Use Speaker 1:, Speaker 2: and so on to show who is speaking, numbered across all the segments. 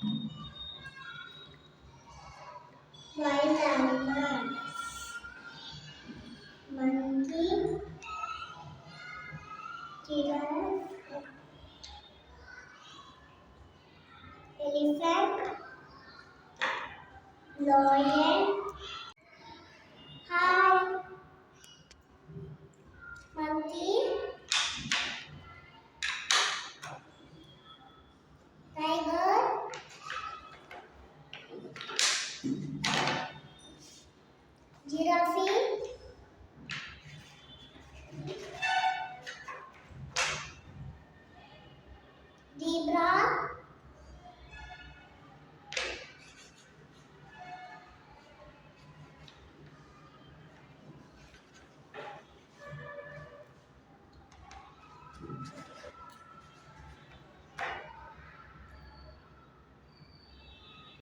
Speaker 1: Wild animals. Monkey, giraffe, elephant, lion. Hi. Monkey, tiger, giraffe, zebra,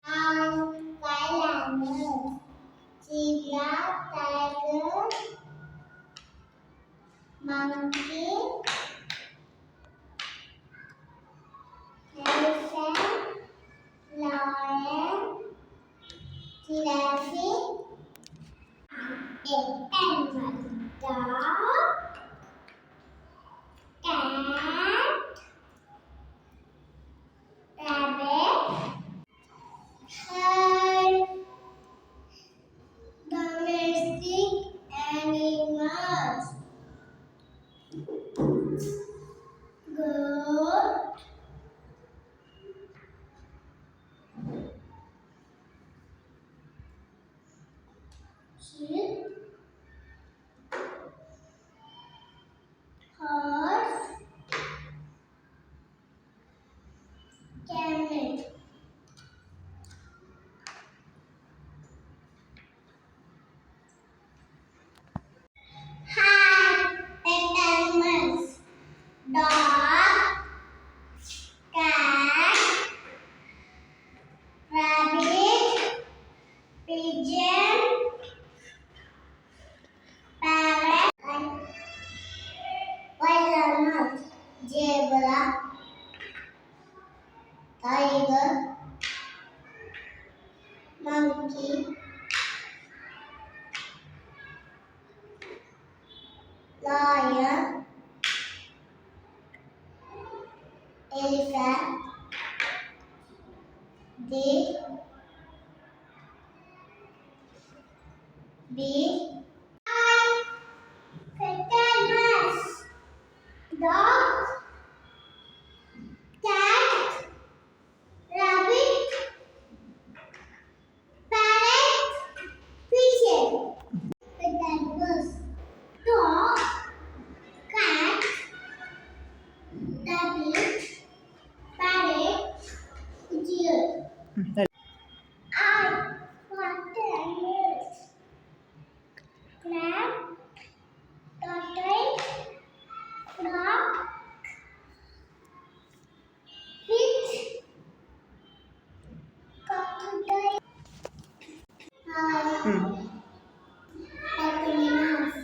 Speaker 1: and wild animals. Zebra, tiger, monkey, elephant, lion, giraffe, animal, dog, cat, rabbit, herd, domestic animals, goat, sheep, horse, camel. Hi, pet animals, dog, cat, rabbit, pigeon, parrot, and wild animals, zebra, tiger, monkey, lion, elephant, deer, bee. Hi, pet animals, dog, cat, rabbit, parrot, pigeon. Pet animals, dog, cat, rabbit, parrot, pigeon. I want animals, crab, tortoise, frog, fish, crocodile. Pet animals,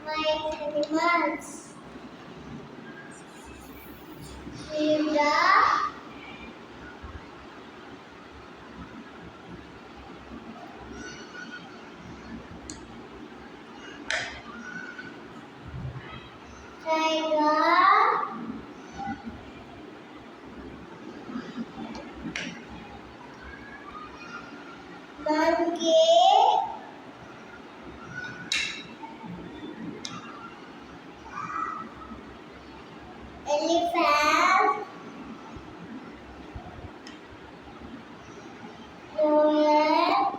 Speaker 1: wild animals, zebra, tiger, monkey, elephant, lion,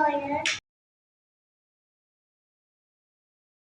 Speaker 1: toilet.